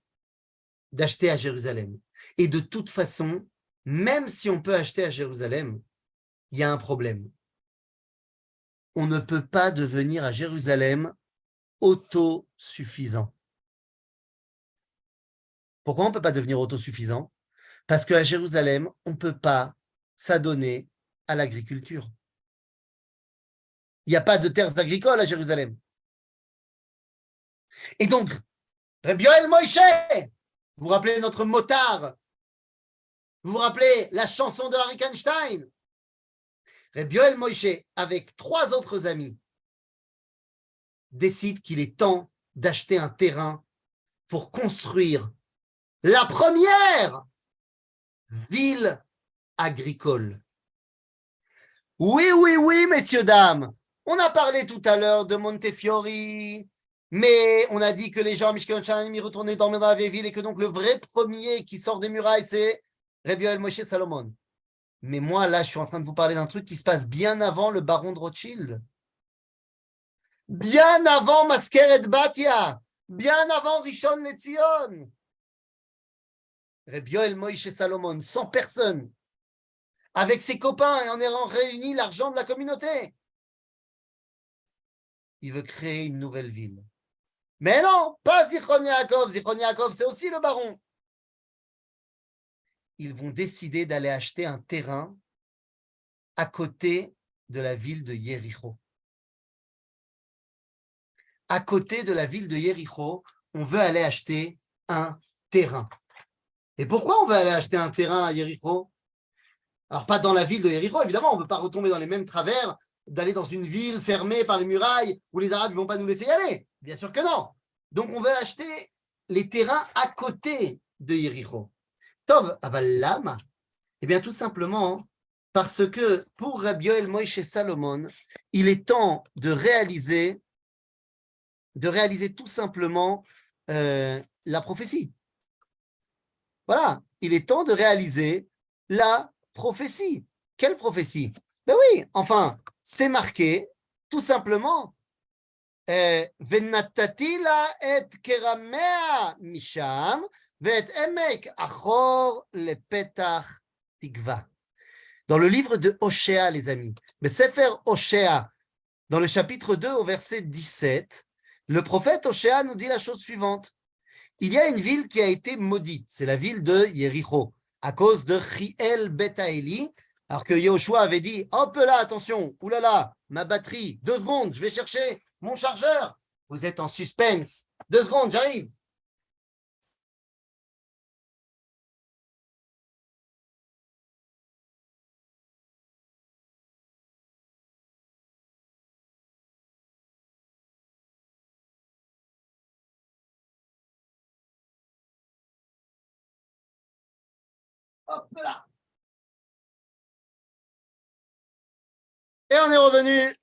d'acheter à Jérusalem. Et de toute façon, même si on peut acheter à Jérusalem, il y a un problème. On ne peut pas devenir à Jérusalem autosuffisant. Pourquoi on ne peut pas devenir autosuffisant? Parce qu'à Jérusalem, on ne peut pas s'adonner à l'agriculture. Il n'y a pas de terres agricoles à Jérusalem. Et donc, Rabbi Yoel Moïse, vous vous rappelez notre motard? Vous vous rappelez la chanson de Arik Einstein? Rabbi Yoel Moïse, avec 3 autres amis, décide qu'il est temps d'acheter un terrain pour construire la première ville agricole. Oui, messieurs, dames. On a parlé tout à l'heure de Montefiore, mais on a dit que les gens à Mishkan Shanim y retournaient dormir dans la vieille ville et que donc le vrai premier qui sort des murailles, c'est Rabbi Yoel Moshe Salomon. Mais moi, là, je suis en train de vous parler d'un truc qui se passe bien avant le baron de Rothschild. Bien avant Maskeret Batia. Bien avant Rishon LeZion. Rabbi Yoel Moshe Salomon, 100 personnes, avec ses copains et en ayant réuni l'argent de la communauté. Il veut créer une nouvelle ville. Mais non, pas Zichron Yaakov. Zichron Yaakov, c'est aussi le baron. Ils vont décider d'aller acheter un terrain à côté de la ville de Yéricho. À côté de la ville de Yéricho, on veut aller acheter un terrain. Et pourquoi on veut aller acheter un terrain à Yéricho? Alors, pas dans la ville de Yéricho, évidemment, on ne veut pas retomber dans les mêmes travers d'aller dans une ville fermée par les murailles où les Arabes ne vont pas nous laisser y aller. Bien sûr que non. Donc, on veut acheter les terrains à côté de Yéricho. Tov, Avallam, eh bien, tout simplement parce que pour Rabbi Yoel Moshe Salomon, il est temps de réaliser tout simplement la prophétie. Voilà, il est temps de réaliser la prophétie. Quelle prophétie? Ben oui, enfin, c'est marqué tout simplement Venatati la et keramea misham ve'et emek achor le petach tikva. Dans le livre de Oshéa, les amis, le Sefer Oshéa, dans le chapitre 2 au verset 17, le prophète Oshéa nous dit la chose suivante. Il y a une ville qui a été maudite, c'est la ville de Yéricho, à cause de Chiel Betaeli, alors que Yoshua avait dit, hop là, attention, oulala, ma batterie, 2 secondes, je vais chercher mon chargeur. Vous êtes en suspense, 2 secondes, j'arrive. Hop là. Et on est revenu.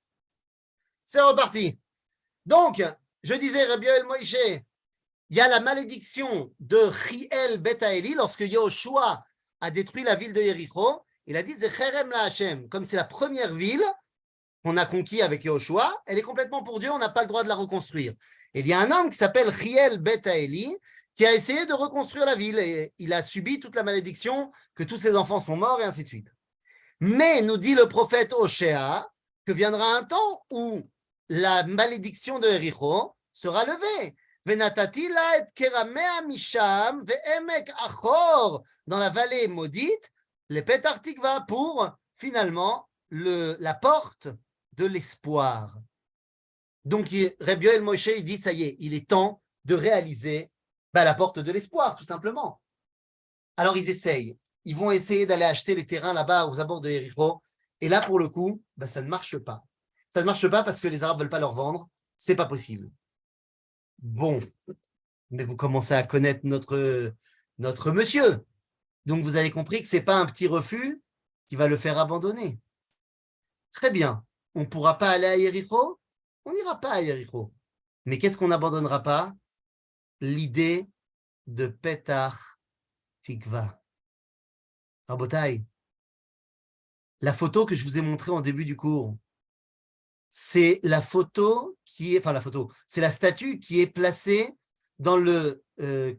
C'est reparti. Donc, je disais, Rabbi Yoel Moshe, il y a la malédiction de Chiel Betaeli lorsque Yoshua a détruit la ville de Yéricho. Il a dit Zecherem la Hashem. Comme c'est la première ville qu'on a conquis avec Yoshua, elle est complètement pour Dieu, on n'a pas le droit de la reconstruire. Et il y a un homme qui s'appelle Chiel Betaeli qui a essayé de reconstruire la ville et il a subi toute la malédiction, que tous ses enfants sont morts et ainsi de suite. Mais, nous dit le prophète Oshéa, que viendra un temps où la malédiction de Yéricho sera levée. Venatati la et keramea misham ve'emek achor, dans la vallée maudite, le petach tikva, pour finalement la porte de l'espoir. Donc, Rabbi Yoel Moshe, il dit, ça y est, il est temps de réaliser la porte de l'espoir, tout simplement. Alors, ils essayent. Ils vont essayer d'aller acheter les terrains là-bas aux abords de Yéricho. Et là, pour le coup, ça ne marche pas. Ça ne marche pas parce que les Arabes ne veulent pas leur vendre. C'est pas possible. Bon, mais vous commencez à connaître notre monsieur. Donc, vous avez compris que ce n'est pas un petit refus qui va le faire abandonner. Très bien. On ne pourra pas aller à Yéricho? On n'ira pas à Yéricho. Mais qu'est-ce qu'on n'abandonnera pas? L'idée de Petach Tikva. Rabotai, la photo que je vous ai montrée en début du cours, c'est la photo qui est, enfin la photo, c'est la statue qui est placée dans le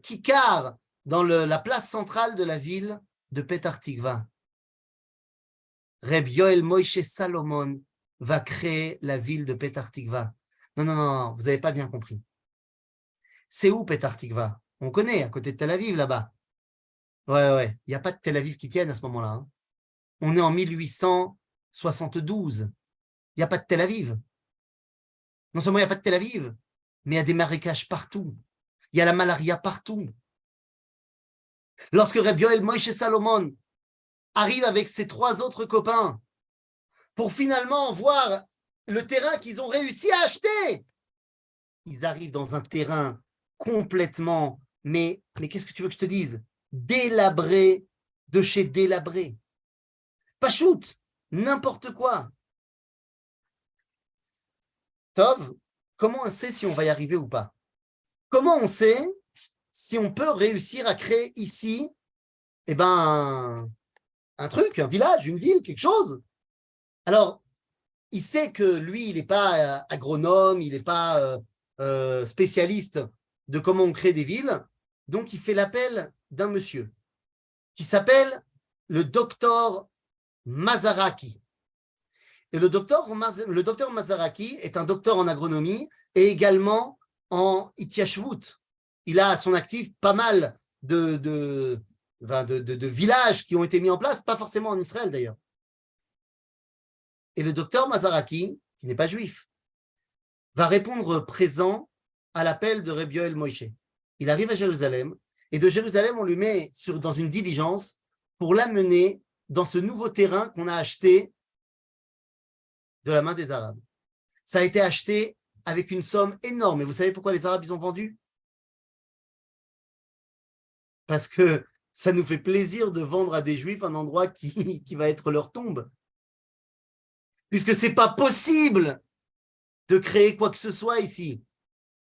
kikar, dans la place centrale de la ville de Petach Tikva. Rabbi Yoel Moshe Salomon va créer la ville de Petach Tikva. Non, vous n'avez pas bien compris. C'est où Petach Tikva? On connaît, à côté de Tel Aviv, là-bas. Ouais. Il n'y a pas de Tel Aviv qui tienne à ce moment-là. Hein. On est en 1872. Il n'y a pas de Tel Aviv. Non seulement il n'y a pas de Tel Aviv, mais il y a des marécages partout. Il y a la malaria partout. Lorsque Rabbi Yoel Moshe Salomon arrive avec ses 3 autres copains pour finalement voir le terrain qu'ils ont réussi à acheter. Ils arrivent dans un terrain complètement, mais qu'est-ce que tu veux que je te dise? Délabré de chez délabré. Pas shoot, n'importe quoi. Tov, comment on sait si on va y arriver ou pas? Comment on sait si on peut réussir à créer ici, un truc, un village, une ville, quelque chose? Alors, il sait que lui, il n'est pas agronome, il n'est pas spécialiste de comment on crée des villes, donc il fait l'appel d'un monsieur qui s'appelle le docteur Mazaraki. Et le docteur Mazaraki est un docteur en agronomie et également en Ityashvut. Il a à son actif pas mal de villages qui ont été mis en place, pas forcément en Israël d'ailleurs. Et le docteur Mazaraki, qui n'est pas juif, va répondre présent à l'appel de Rabbi Yoel Moïse. Il arrive à Jérusalem, et de Jérusalem, on lui met dans une diligence pour l'amener dans ce nouveau terrain qu'on a acheté de la main des Arabes. Ça a été acheté avec une somme énorme. Et vous savez pourquoi les Arabes ils ont vendu? Parce que ça nous fait plaisir de vendre à des Juifs un endroit qui va être leur tombe. Puisque ce n'est pas possible de créer quoi que ce soit ici.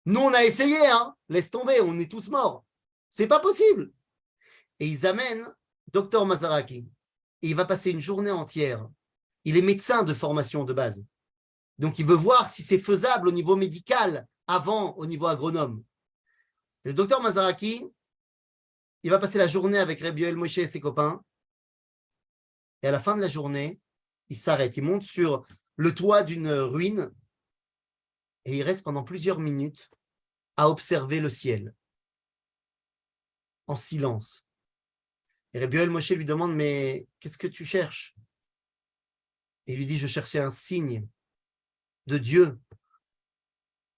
Nous, on a essayé, hein. Laisse tomber, on est tous morts. C'est pas possible. Et ils amènent Dr Mazaraki. Et il va passer une journée entière. Il est médecin de formation de base. Donc, il veut voir si c'est faisable au niveau médical avant au niveau agronome. Et le docteur Mazaraki, il va passer la journée avec Rabbi Yoel Moïse et ses copains. Et à la fin de la journée, il s'arrête. Il monte sur le toit d'une ruine et il reste pendant plusieurs minutes à observer le ciel en silence. Et Rabbi Yoel Moïse lui demande, mais qu'est-ce que tu cherches? Et il lui dit, je cherchais un signe de Dieu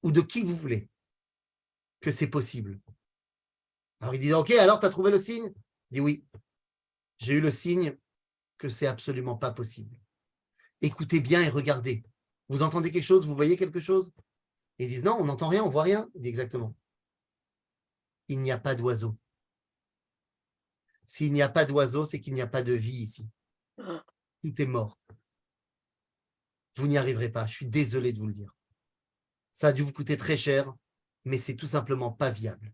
ou de qui vous voulez que c'est possible. Alors il dit, ok, alors tu as trouvé le signe? Il dit, oui, j'ai eu le signe que c'est absolument pas possible. Écoutez bien et regardez. Vous entendez quelque chose? Vous voyez quelque chose? Et ils disent, non, on n'entend rien, on voit rien. Il dit, exactement. Il n'y a pas d'oiseau. S'il n'y a pas d'oiseau, c'est qu'il n'y a pas de vie ici. Tout est mort. Vous n'y arriverez pas. Je suis désolé de vous le dire. Ça a dû vous coûter très cher, mais c'est tout simplement pas viable.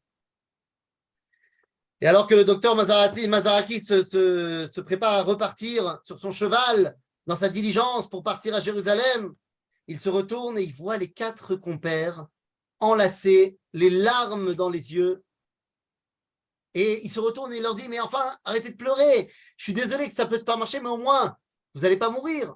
Et alors que le docteur Mazaraki se prépare à repartir sur son cheval dans sa diligence pour partir à Jérusalem, il se retourne et il voit les 4 compères enlacés, les larmes dans les yeux. Et il se retourne et il leur dit, mais enfin, arrêtez de pleurer. Je suis désolé que ça ne peut pas marcher, mais au moins, vous n'allez pas mourir.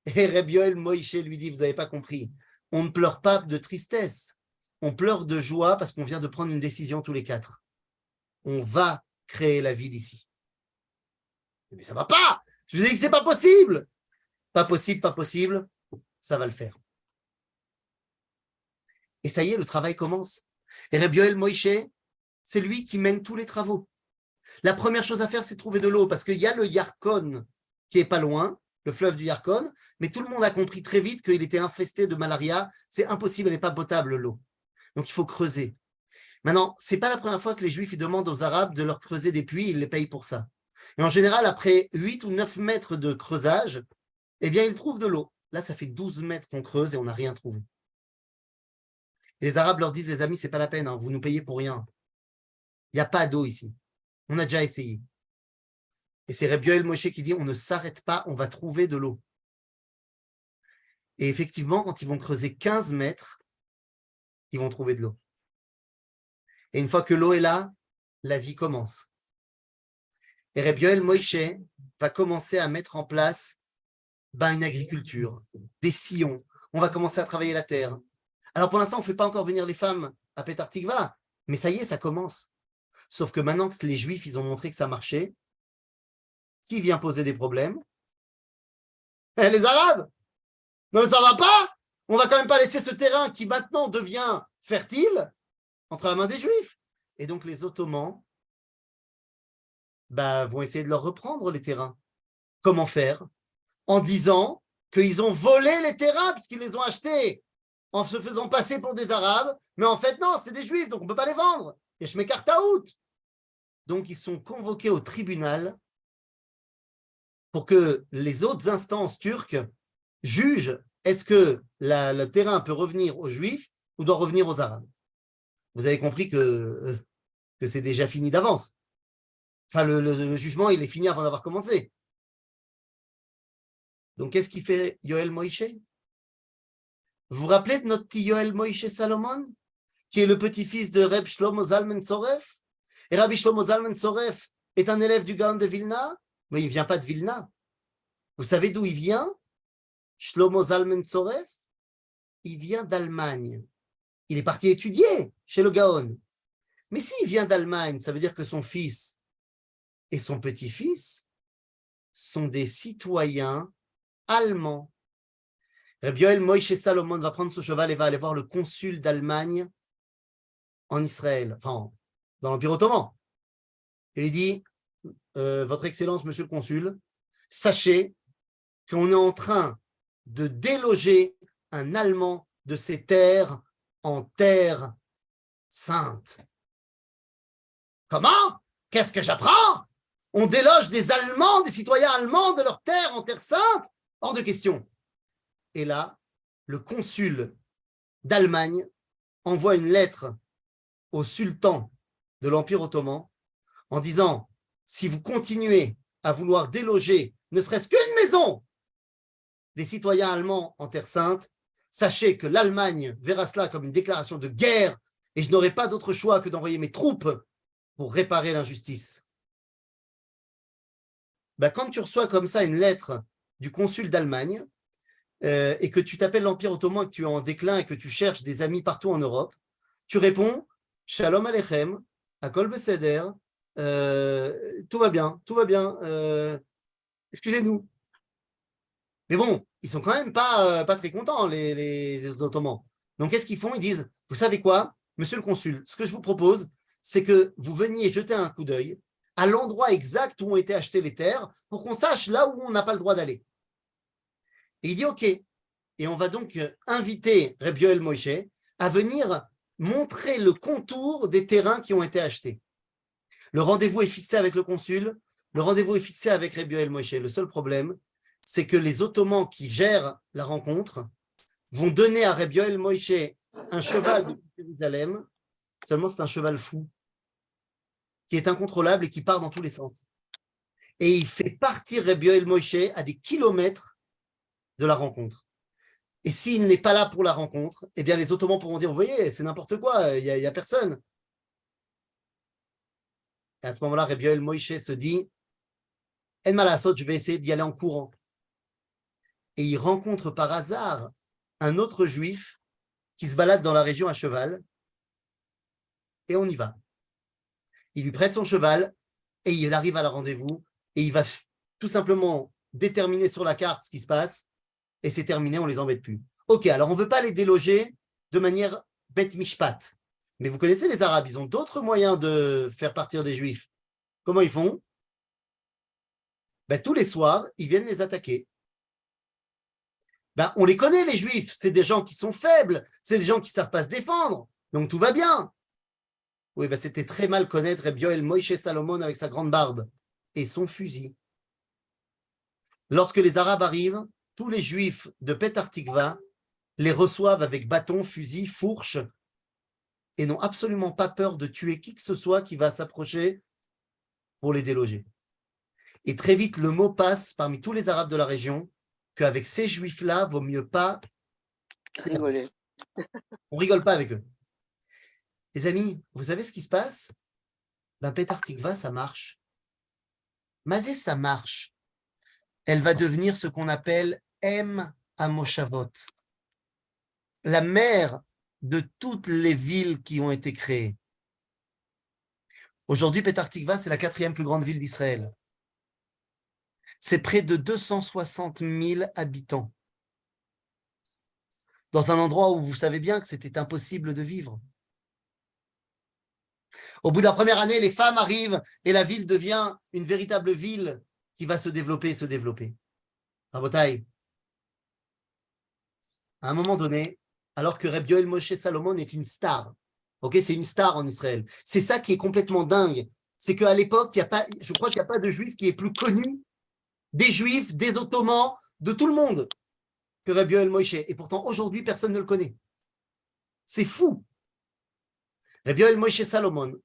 Et Rabbi Yoel Moïse lui dit, vous n'avez pas compris, on ne pleure pas de tristesse, on pleure de joie parce qu'on vient de prendre une décision tous les 4. On va créer la ville ici. Mais ça ne va pas. Je vous ai dit que ce n'est pas possible. Pas possible, pas possible. Ça va le faire. Et ça y est, le travail commence. Et Rabbi Yoel Moïse, c'est lui qui mène tous les travaux. La première chose à faire, c'est trouver de l'eau, parce qu'il y a le Yarkon qui est pas loin, le fleuve du Yarkon, mais tout le monde a compris très vite qu'il était infesté de malaria. C'est impossible, elle n'est pas potable, l'eau. Donc, il faut creuser. Maintenant, ce n'est pas la première fois que les Juifs ils demandent aux Arabes de leur creuser des puits, ils les payent pour ça. Et en général, après 8 ou 9 mètres de creusage, eh bien, ils trouvent de l'eau. Là, ça fait 12 mètres qu'on creuse et on n'a rien trouvé. Et les Arabes leur disent, les amis, ce n'est pas la peine, hein, vous nous payez pour rien. Il n'y a pas d'eau ici. On a déjà essayé. Et c'est Rabbi Yoel Moïse qui dit, on ne s'arrête pas, on va trouver de l'eau. Et effectivement, quand ils vont creuser 15 mètres, ils vont trouver de l'eau. Et une fois que l'eau est là, la vie commence. Et Rabbi Yoel Moïse va commencer à mettre en place une agriculture, des sillons. On va commencer à travailler la terre. Alors pour l'instant, on ne fait pas encore venir les femmes à Petar Tikva, mais ça y est, ça commence. Sauf que maintenant que les Juifs, ils ont montré que ça marchait, qui vient poser des problèmes? Les Arabes! Non, mais ça va pas! On va quand même pas laisser ce terrain qui maintenant devient fertile entre la main des Juifs. Et donc les Ottomans vont essayer de leur reprendre les terrains. Comment faire? en disant qu'ils ont volé les terrains puisqu'ils les ont achetés en se faisant passer pour des Arabes, mais en fait, non, c'est des Juifs, donc on ne peut pas les vendre. Et je m'écarte à out. Donc, ils sont convoqués au tribunal pour que les autres instances turques jugent est-ce que le terrain peut revenir aux Juifs ou doit revenir aux Arabes. Vous avez compris que c'est déjà fini d'avance. Enfin, le jugement, il est fini avant d'avoir commencé. Donc, qu'est-ce qu'il fait Yoel Moïse? Vous vous rappelez de notre petit Yoel Moïse Salomon, qui est le petit-fils de Reb Shlomo Zalman Tzoref? Et Rabbi Shlomo Zalman Tzoref est un élève du Gaon de Vilna, mais il ne vient pas de Vilna. Vous savez d'où il vient? Shlomo Zalman Tzoref, il vient d'Allemagne. Il est parti étudier chez le Gaon. Mais s'il vient d'Allemagne, ça veut dire que son fils et son petit-fils sont des citoyens allemands. Rabbi Yoel Moïse Salomon va prendre son cheval et va aller voir le consul d'Allemagne en Israël, enfin, dans l'Empire ottoman. Et il dit, Votre Excellence, Monsieur le Consul, sachez qu'on est en train de déloger un Allemand de ses terres en terre sainte. Comment? Qu'est-ce que j'apprends? On déloge des Allemands, des citoyens allemands de leurs terres en terre sainte? Hors de question. Et là, le consul d'Allemagne envoie une lettre au sultan de l'Empire ottoman en disant « Si vous continuez à vouloir déloger ne serait-ce qu'une maison des citoyens allemands en terre sainte, sachez que l'Allemagne verra cela comme une déclaration de guerre et je n'aurai pas d'autre choix que d'envoyer mes troupes pour réparer l'injustice. » Quand tu reçois comme ça une lettre du consul d'Allemagne et que tu t'appelles l'Empire ottoman, que tu es en déclin et que tu cherches des amis partout en Europe, tu réponds « Shalom Aleichem, Akol Beseder, tout va bien, excusez-nous. » Mais bon, ils sont quand même pas très contents, les Ottomans. Donc, qu'est-ce qu'ils font? Ils disent, vous savez quoi, monsieur le consul, ce que je vous propose, c'est que vous veniez jeter un coup d'œil à l'endroit exact où ont été achetées les terres pour qu'on sache là où on n'a pas le droit d'aller. Et il dit, OK. Et on va donc inviter Rabbi Yoel Moïse à venir montrer le contour des terrains qui ont été achetés. Le rendez-vous est fixé avec le consul, le rendez-vous est fixé avec Rabbi Yoel Moïse. Le seul problème, c'est que les Ottomans qui gèrent la rencontre vont donner à Rabbi Yoel Moïse un cheval de Jérusalem, seulement c'est un cheval fou, qui est incontrôlable et qui part dans tous les sens. Et il fait partir Rabbi Yoel Moïse à des kilomètres de la rencontre. Et s'il n'est pas là pour la rencontre, eh bien les Ottomans pourront dire, vous voyez, c'est n'importe quoi, il n'y a personne. Et à ce moment-là, Rabbi Yoel Moïse se dit, En malasot, je vais essayer d'y aller en courant. Et il rencontre par hasard un autre juif qui se balade dans la région à cheval. Et on y va. Il lui prête son cheval et il arrive à la rendez-vous et il va tout simplement déterminer sur la carte ce qui se passe et c'est terminé, on ne les embête plus. Ok, alors on ne veut pas les déloger de manière bet mishpat. Mais vous connaissez les Arabes, ils ont d'autres moyens de faire partir des Juifs. Comment ils font? Tous les soirs, ils viennent les attaquer. On les connaît, les Juifs. C'est des gens qui sont faibles. C'est des gens qui ne savent pas se défendre. Donc, tout va bien. Oui, c'était très mal connaître Rabbi Yoel Moïse Salomon avec sa grande barbe et son fusil. Lorsque les Arabes arrivent, tous les Juifs de Petar Tikva les reçoivent avec bâton, fusil, fourche et n'ont absolument pas peur de tuer qui que ce soit qui va s'approcher pour les déloger. Et très vite, le mot passe parmi tous les Arabes de la région qu'avec ces Juifs-là, vaut mieux pas rigoler. On rigole pas avec eux. Les amis, vous savez ce qui se passe? Petar Tikva, ça marche. Mazé, ça marche. Elle va devenir ce qu'on appelle Em Hamoshavot, la mère de toutes les villes qui ont été créées. Aujourd'hui, Petar Tikva, c'est la 4e plus grande ville d'Israël. C'est près de 260 000 habitants. Dans un endroit où vous savez bien que c'était impossible de vivre. Au bout de la première année, les femmes arrivent et la ville devient une véritable ville qui va se développer et se développer. Rabotai, à un moment donné, alors que Reb Yoel Moshe Salomon est une star, ok, c'est une star en Israël. C'est ça qui est complètement dingue. C'est qu'à l'époque, je crois qu'il n'y a pas de juif qui est plus connu des juifs, des ottomans, de tout le monde que Reb Yoel Moshe. Et pourtant, aujourd'hui, personne ne le connaît. C'est fou. Reb Yoel Moshe Salomon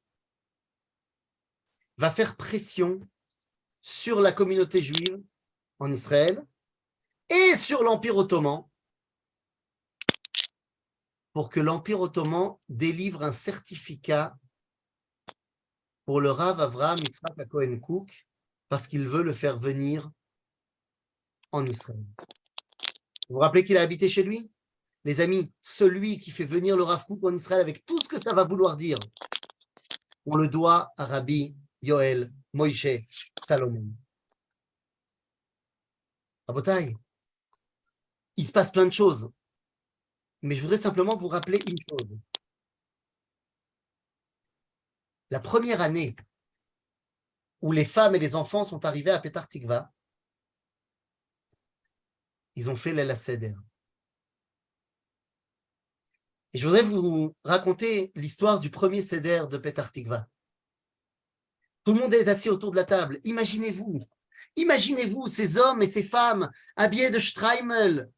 va faire pression sur la communauté juive en Israël et sur l'Empire ottoman pour que l'Empire ottoman délivre un certificat pour le Rav Avraham Yitzhak HaKohen Kook parce qu'il veut le faire venir en Israël. Vous vous rappelez qu'il a habité chez lui? Les amis, celui qui fait venir le Rav Kook en Israël avec tout ce que ça va vouloir dire, on le doit à Rabbi Yoel Moshe Salomon. Rabotai, il se passe plein de choses, mais je voudrais simplement vous rappeler une chose. La première année où les femmes et les enfants sont arrivés à Petar Tikva, ils ont fait l'El Seder. Et je voudrais vous raconter l'histoire du premier Seder de Petar Tikva. Tout le monde est assis autour de la table. Imaginez-vous ces hommes et ces femmes habillés de Streimel,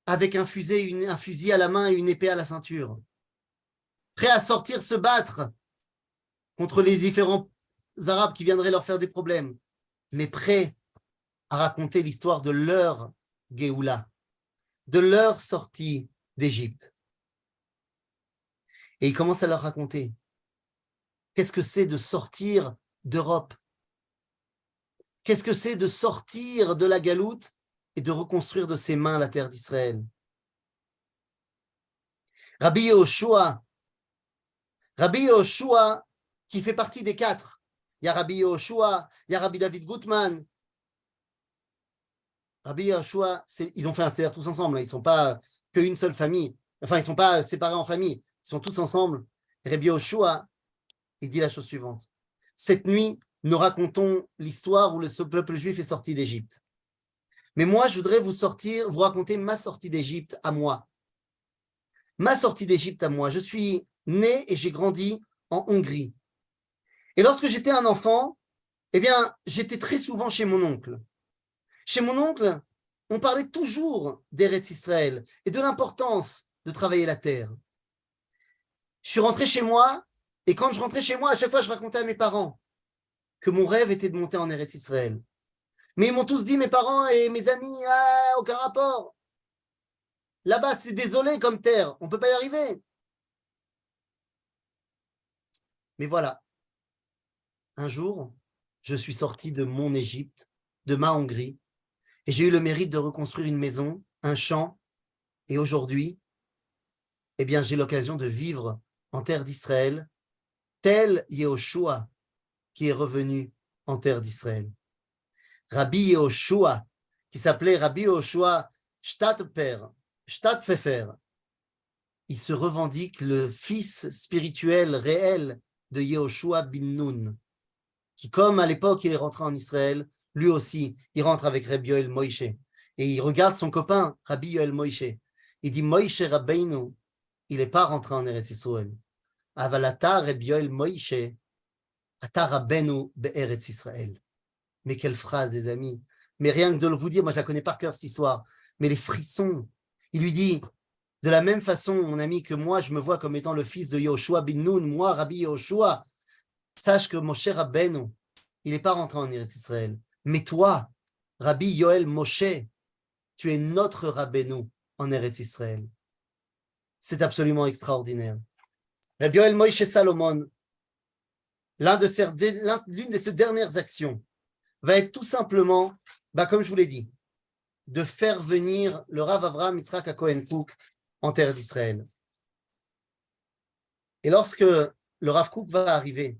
avec un fusil à la main et une épée à la ceinture, prêts à sortir se battre contre les différents Arabes qui viendraient leur faire des problèmes, mais prêts à raconter l'histoire de leur Géoula, de leur sortie d'Égypte. Et il commence à leur raconter qu'est-ce que c'est de sortir d'Europe, qu'est-ce que c'est de sortir de la galoute et de reconstruire de ses mains la terre d'Israël. Rabbi Yehoshua, qui fait partie des 4. Il y a Rabbi Yehoshua, il y a Rabbi David Gutman. Rabbi Yehoshua, ils ont fait un seder tous ensemble. Ils ne sont pas qu'une seule famille. Enfin, ils ne sont pas séparés en famille. Ils sont tous ensemble. Rabbi Yehoshua, il dit la chose suivante. Cette nuit, nous racontons l'histoire où le peuple juif est sorti d'Égypte. Mais moi, je voudrais vous raconter ma sortie d'Égypte à moi. Ma sortie d'Égypte à moi. Je suis né et j'ai grandi en Hongrie. Et lorsque j'étais un enfant, eh bien, j'étais très souvent chez mon oncle. Chez mon oncle, on parlait toujours d'Eretz Israël et de l'importance de travailler la terre. Je suis rentré chez moi, et quand je rentrais chez moi, à chaque fois, je racontais à mes parents que mon rêve était de monter en Eretz Israël. Mais ils m'ont tous dit, mes parents et mes amis, aucun rapport. Là-bas, c'est désolé comme terre, on ne peut pas y arriver. Mais voilà, un jour, je suis sorti de mon Égypte, de ma Hongrie, et j'ai eu le mérite de reconstruire une maison, un champ, et aujourd'hui, eh bien, j'ai l'occasion de vivre en terre d'Israël, tel Yehoshua qui est revenu en terre d'Israël. Rabbi Yehoshua, qui s'appelait Rabbi Yehoshua Stadtpfeffer, il se revendique le fils spirituel réel de Yehoshua bin Nun, qui, comme à l'époque il est rentré en Israël, lui aussi, il rentre avec Rabbi Yoel Moshe. Et il regarde son copain, Rabbi Yoel Moshe. Il dit, Moshe Rabbeinu, il n'est pas rentré en Eretz Israël. Avalata Rabbi Yoel Moshe, ata Rabbeinu be'Eretz Israël. Mais quelle phrase, les amis. Mais rien que de vous dire, moi je la connais par cœur cette histoire, mais les frissons. Il lui dit, de la même façon, mon ami, que moi je me vois comme étant le fils de Yehoshua bin Nun, moi, Rabbi Yehoshua, sache que mon cher Rabbeinu, il n'est pas rentré en Eretz Israël. Mais toi, Rabbi Yoel Moshe, tu es notre Rabbeinu en Eretz Israël. C'est absolument extraordinaire. Rabbi Yoel Moshe Salomon, l'une de ses dernières actions va être tout simplement, comme je vous l'ai dit, de faire venir le Rav Avraham Yitzhak HaKohen Kook en terre d'Israël. Et lorsque le Rav Kook va arriver,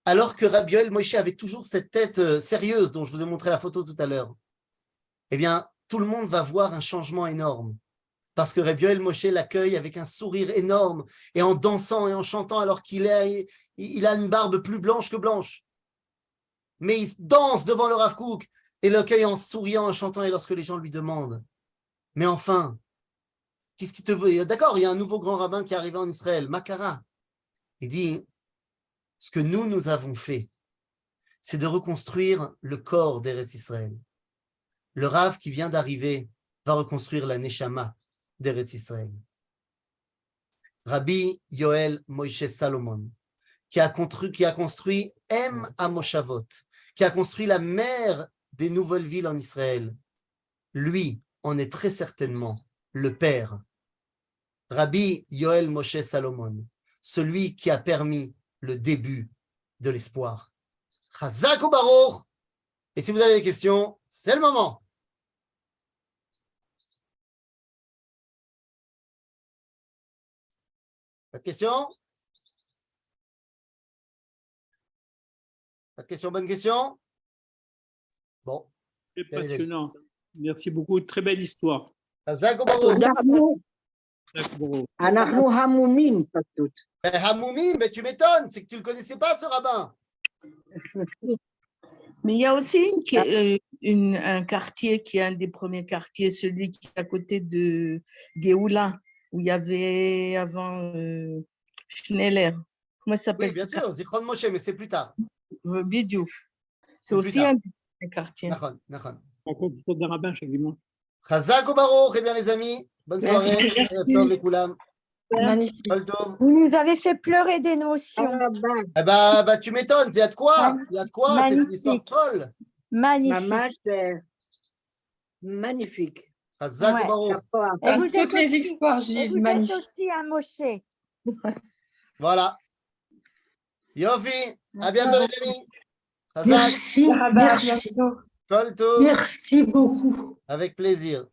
alors que Rabbi Yoel Moshe avait toujours cette tête sérieuse dont je vous ai montré la photo tout à l'heure, eh bien, tout le monde va voir un changement énorme. Parce que Rabbi Yoel Moshe l'accueille avec un sourire énorme et en dansant et en chantant alors qu'il a une barbe plus blanche que blanche. Mais il danse devant le Rav Kook et l'accueille en souriant, en chantant, et lorsque les gens lui demandent, mais enfin, qu'est-ce qui te veut? D'accord, il y a un nouveau grand rabbin qui est arrivé en Israël, Makara. Il dit, ce que nous avons fait, c'est de reconstruire le corps d'Eretz Israël. Le Rav qui vient d'arriver va reconstruire la Neshama d'Eretz Israël. Rabbi Yoel Moshe Salomon, qui a construit Em Amoshavot, qui a construit la mère des nouvelles villes en Israël. Lui en est très certainement le père. Rabbi Yoel Moshe Salomon, celui qui a permis le début de l'espoir. Chazak ou Baruch. Et si vous avez des questions, c'est le moment. Pas de questions? Pas de questions, bonne question? Bon. C'est passionnant. Merci beaucoup. Très belle histoire. Chazak ou Baruch. אנחנו המומים פשוט. Hamoumim, mais tu m'étonnes, c'est que tu ne le connaissais pas, ce rabbin. Mais il y a aussi un quartier qui est un des premiers quartiers, celui qui est à côté de Géoula, où il y avait avant Schneller. Comment ça s'appelle? Oui, bien sûr, Zichron Moshe, mais c'est plus tard. Bidiou. C'est plus aussi tard. un des quartiers. Nachon, nachon. Raconte l'histoire d'un rabbin chaque dimanche. Chazak ou Baruch. Eh bien, les amis, bonne soirée. Merci. Erev tov lekoulam. Magnifique. Kol tov. Vous nous avez fait pleurer d'émotion. Eh ben, tu m'étonnes, il y a de quoi? Il y a de quoi? C'est une histoire Magnifique. folle. Magnifique. ממש magnifique. Chazak Ouais. ou Baruch. שאפו. Et vous Toutes êtes les aussi, histoires, et Gilles, vous êtes magnifique. aussi un Moshe. Voilà. Yofi, à bientôt, les amis. Chazak, Merci, Rabat, à merci, bientôt. Kol tov. merci beaucoup. Avec plaisir.